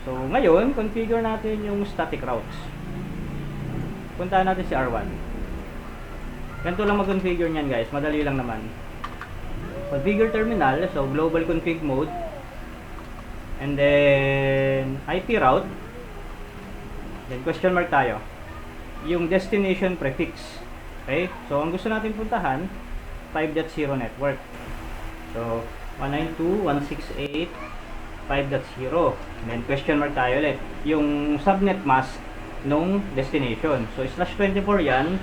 So, ngayon, configure natin yung static routes. Puntahan natin si R1. Ganito lang mag-configure niyan guys. Madali lang naman. Configure terminal. So, global config mode. And then, IP route. Then, question mark tayo. Yung destination prefix. Okay? So, ang gusto natin puntahan, 5.0 network. So, 192.168.5.0. Then, question mark tayo ulit. Yung subnet mask nung destination. So, /24 yan.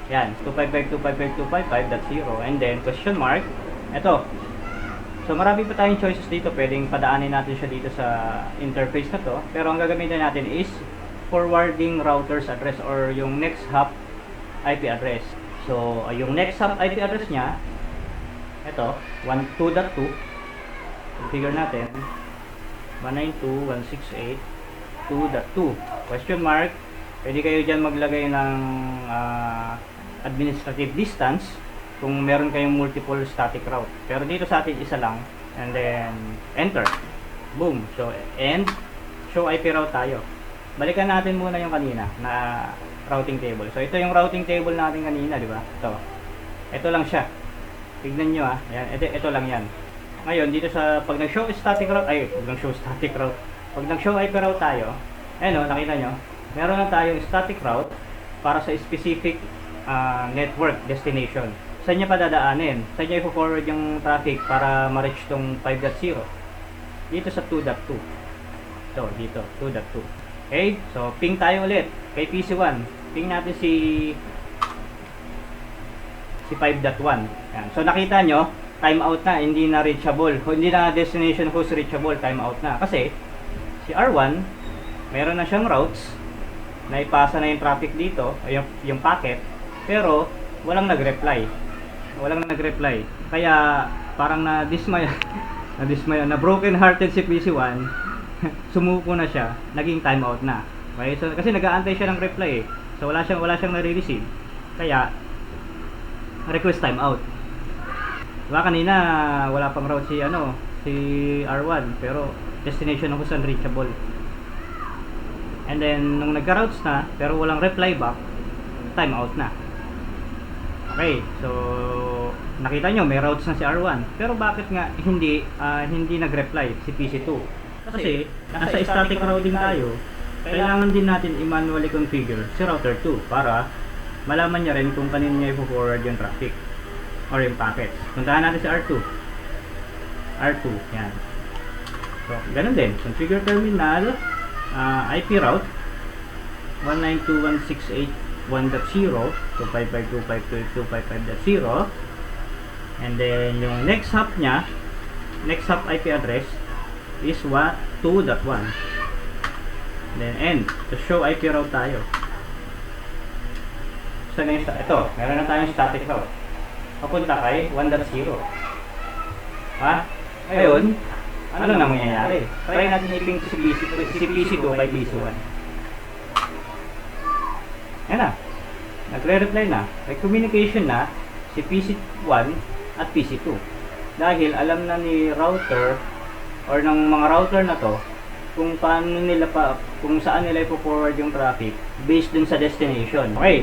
Yan, 255.255.255.0. And then, question mark. Ito. So, marami pa tayong choices dito. Pwedeng padaanin natin siya dito sa interface na to. Pero, ang gagamitin natin is forwarding router's address or yung next hop IP address. So, yung next hop IP address niya, ito, 12.2. Configure natin. 192.168.2.2. Question mark. Pwede kayo dyan maglagay ng administrative distance kung meron kayong multiple static route. Pero dito sa atin, isa lang. And then, enter. Boom. So, and show IP route tayo. Balikan natin muna yung kanina na routing table. So, ito yung routing table natin kanina, di ba? Ito lang siya. Tignan nyo Ayan, ito lang yan. Ngayon, dito sa, pag nag-show static route, pag nag-show IP route tayo, ayun nakita nyo, meron na tayong static route para sa specific network destination. Saan niya padadaanin? Saan niya i-forward yung traffic para ma-reach tong 5.0? Dito sa 2.2. Ito, dito, 2.2. Okay? So, ping tayo ulit kay PC1. Ping natin si 5.1. Yan. So, nakita nyo, timeout na, hindi na reachable. Hindi na destination host reachable, timeout na. Kasi, si R1, meron na siyang routes, naipasa na yung traffic dito, yung packet, pero walang nag-reply. Kaya, parang na-dismaya, na broken hearted si PC1, sumuko na siya, naging timeout na. Okay? So, kasi nag-aantay siya ng reply So, wala siyang nare-receive. Kaya, request timeout. Diba kanina wala pang route si R1 pero destination host unreachable. And then nung nagka-routes na pero walang reply back, timeout na. Okay, so nakita nyo may routes na si R1 pero bakit nga hindi nag-reply si PC2? Kasi nasa static routing tayo, kailangan din natin i-manually configure si router 2 para malaman niya rin kung kanino niya i-forward yung traffic or yung packets. Puntahan natin si R2. Yan. So, ganun din. Configure terminal, IP route, 192.168.1.0, 255.255.255.0, and then yung next hop niya, next hop IP address is 2.1. Then end. So, show IP route tayo. So, ito, meron na tayong static route. Papunta kay 1.0. Ngayon, ano na mangyayari? Try natin i-ping si PC2 kay PC1. Ayan na. Nagre-reply na. May communication na si PC1 at PC2. Dahil alam na ni router or ng mga router na to kung saan nila i-forward yung traffic based dun sa destination. Okay.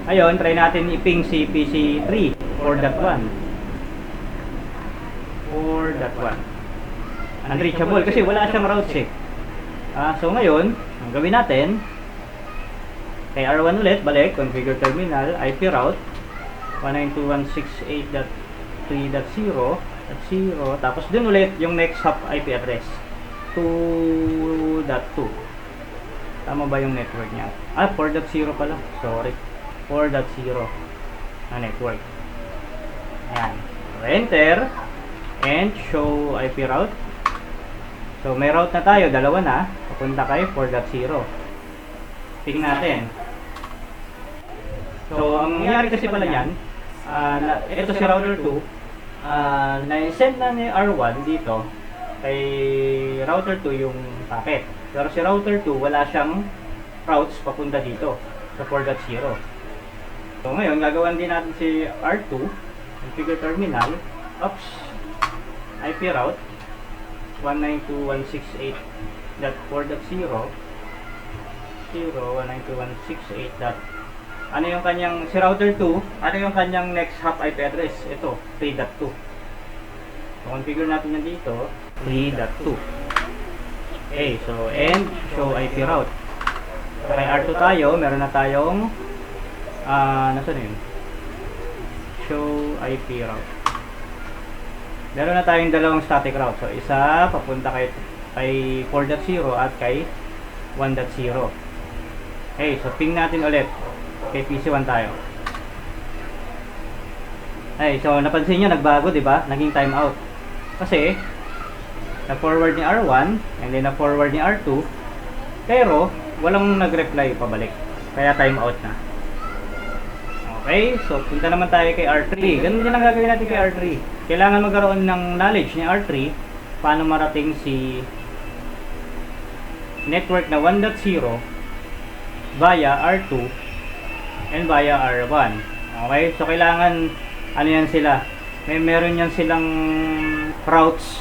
Ngayon, try natin i-ping si PC3 4.1. Unreachable kasi wala siyang routes so ngayon, ang gawin natin kay R1 ulit, balik, configure terminal, IP route 192.168.3.0 tapos dun ulit yung next hop IP address 2.2. Tama ba yung network niya? 4.0 pala, sorry, 4.0 na network. Ayan. So, enter and show IP route. So, may route na tayo, dalawa na. Papunta kay 4.0. Tingnan natin. So, ang nangyari kasi pala yan, ito si router 2, na-send na ni R1 dito kay router 2 yung packet. Pero si router 2, wala siyang routes papunta dito sa 4.0. So, ngayon, gagawin din natin si R2, configure terminal, IP route, 192.168.4.0 192.168. Ano yung kanyang, si router 2, ano yung kanyang next hop IP address? Ito, 3.2. So, configure natin yan dito, 3.2. Okay, so, and show IP route. So, kay R2 tayo, meron na tayong, nasaan yun? Show IP route. Meron na tayong dalawang static route. So, isa, papunta kay 4.0 at kay 1.0. Okay, so, ping natin ulit. Kay PC1 tayo. Ay, so napansin nyo, nagbago, di ba? Naging timeout. Kasi, na-forward ni R1, and then na-forward ni R2, pero, walang nag-reply pabalik. Kaya timeout na. Okay, so punta naman tayo kay R3. Ganun din ang gagawin natin kay R3. Kailangan magkaroon ng knowledge ni R3 paano marating si network na 1.0 via R2 and via R1. Okay? So, kailangan, ano yan sila? Meron yan silang routes.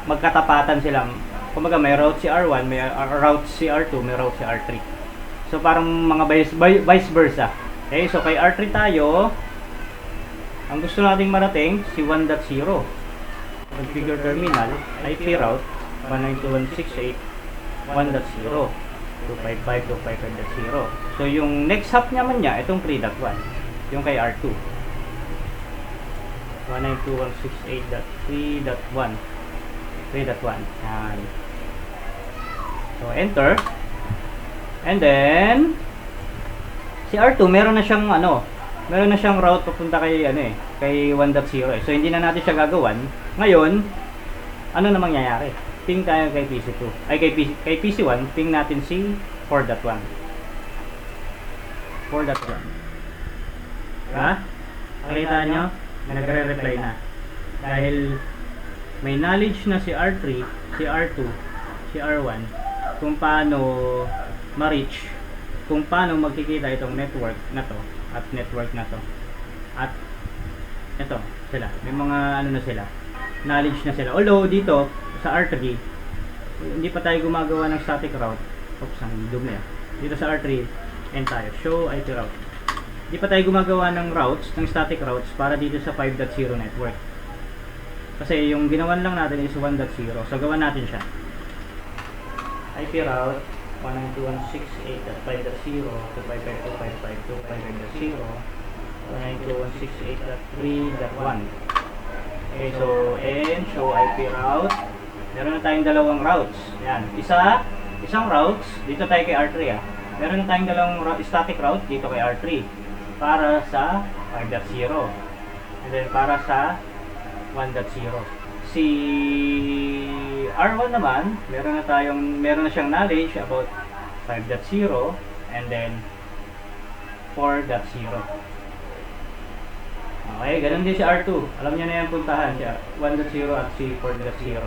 Magkatapatan silang. Kumbaga, may route si R1, may route si R2, may route si R3. So, parang mga vice versa. Okay? So, kay R3 tayo, ang gusto nating marating, si 1.0. Configure terminal, IP route, 192.168.1.0. 255.255.0. So, yung next hop naman niya, itong 3.1. Yung kay R2. 192.168.3.1. 3.1. Yan. So, enter. And then, si R2, meron na siyang, meron na siyang route papunta kay, kay 1.0 eh. So, hindi na natin siya gagawan. Ngayon, ano na mangyayari? Ping tayo kay PC2. Ay, kay PC1, ping natin si 4.1. 4.1. Diba? Nakita nyo? Nagre-reply na. Dahil may knowledge na si R3, si R2, si R1 kung paano ma-reach, kung paano magkikita itong network na to at network na to. At ito, sila. May mga na sila. Knowledge na sila. Although dito, sa R3, hindi pa tayo gumagawa ng static route. Oops, ang dumi ah. Dito sa R3, end tayo. Show IP route. Hindi pa tayo gumagawa ng routes, ng static routes para dito sa 5.0 network. Kasi yung ginawan lang natin is 1.0. So, gawan natin siya. IP route, 192.168.5.0 to 55255.255.0 192.168.3.1. Okay, so, and show IP route. Meron na tayong dalawang routes. Yan. Isang routes, dito tayo kay R3 ah. Meron na tayong dalawang static route dito kay R3 para sa 5.0. And then para sa 1.0. Si R1 naman, meron na siyang knowledge about 5.0 and then 4.0. Okay, ganun din si R2. Alam niya na yan puntahan siya. 1.0 at si 4.0.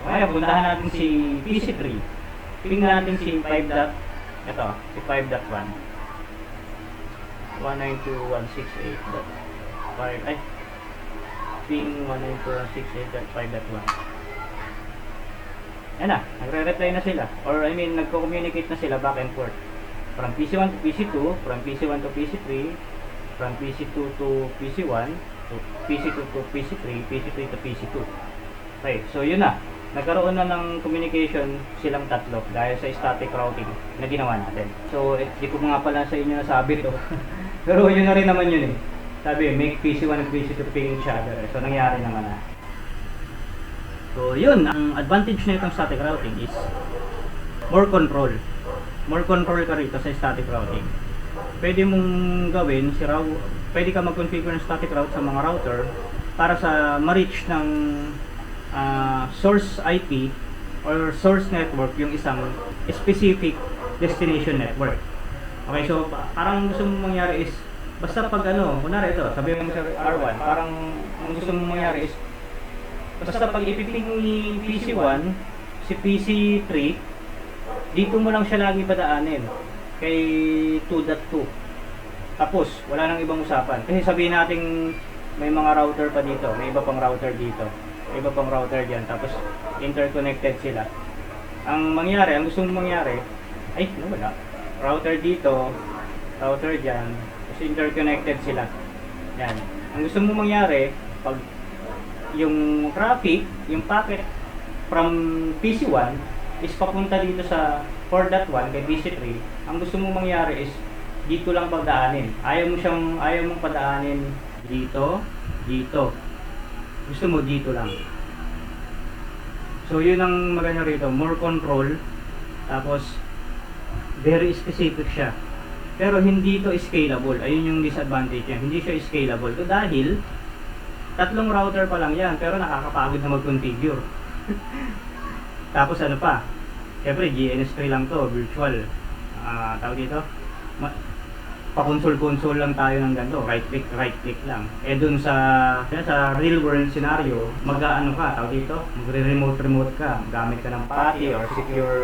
Okay, puntahan natin si PC3. Ping natin si 5. Ito, si 5.1. 192.168.5. Ay, ping 192.168.5.1. Yan na, nagre-reply na sila. Or I mean, nagko-communicate na sila back and forth. From PC1 to PC2, from PC1 to PC3, from PC2 to PC1, to PC2 to PC3, PC3 to PC2. Okay, so yun na. Nagkaroon na ng communication silang tatlo dahil sa static routing na ginawa natin. So, di ko nga pala sa inyo nasabi ito. Pero yun na rin naman yun eh. Sabi, make PC1 and PC2 ping each other. So, nangyari naman na. So, yun. Ang advantage na itong static routing is more control. More control ka rito sa static routing. Pwede mong gawin, pwede ka mag-configure ng static route sa mga router para sa ma-reach ng source IP or source network yung isang specific destination network. Okay, so parang gusto mong mangyari is basta pag kunwari ito, sabi mo sa R1, parang ang gusto mong mangyari is basta pag ipiping ni PC1 si PC3, dito mo lang siya lagi padaanin kay 2.2. Tapos wala nang ibang usapan. Kasi sabihin natin may mga router pa dito, may iba pang router dito. iba pang router dyan, tapos interconnected sila. Ang mangyari, ang gusto mong mangyari, ay, wala. Router dito, router dyan, tapos interconnected sila. Yan. Ang gusto mong mangyari, pag yung traffic, yung packet from PC1 is papunta dito sa 4.1 kay PC3, ang gusto mong mangyari is dito lang pagdaanin. Ayaw mong padaanin dito, dito. Gusto mo dito lang. So yun ang maganda rito, more control, tapos very specific siya. Pero hindi to scalable. Ayun yung disadvantage niya. Hindi siya scalable. So dahil tatlong router pa lang yan, pero nakakapagod na mag-configure. Tapos ano pa? Siyempre GNS3 lang to, virtual. Tawag dito, pa-console-console lang tayo ng ganito, right click lang. Eh dun sa real world scenario, mag-ano ka, tawag dito, magre-remote ka, gamit ka ng PATI or secure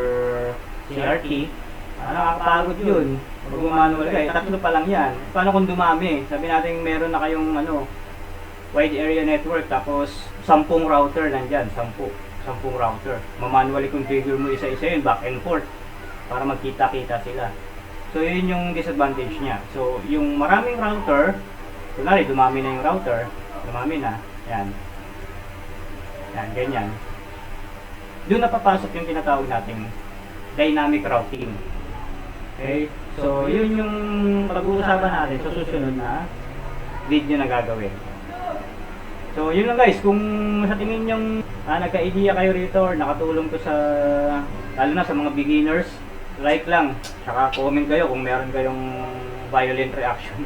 CRT. Nakakapagod yun. Pag manual ka, tatlo pa lang yan. Paano kung dumami? Sabi natin meron na kayong wide area network, tapos 10 router nandyan, 10 router. Mamanually configure mo isa-isa yun, back and forth, para magkita-kita sila. So yun yung disadvantage niya. So yung maraming router, kunwari dumami na yung router, dumami na, yan, ganyan. Doon napapasok yung tinatawag nating dynamic routing. Okay, so yun yung pag-uusapan natin sa susunod na video na gagawin. So yun lang guys, kung sa tingin nyong nagka-idea kayo rito or nakatulong to sa, lalo na sa mga beginners, like lang, tsaka comment kayo kung meron kayong violent reaction.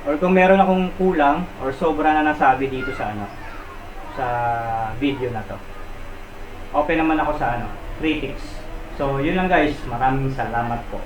Or kung meron akong kulang or sobra na nasabi dito sa sa video na to. Open naman ako sa critics. So yun lang guys, maraming salamat po.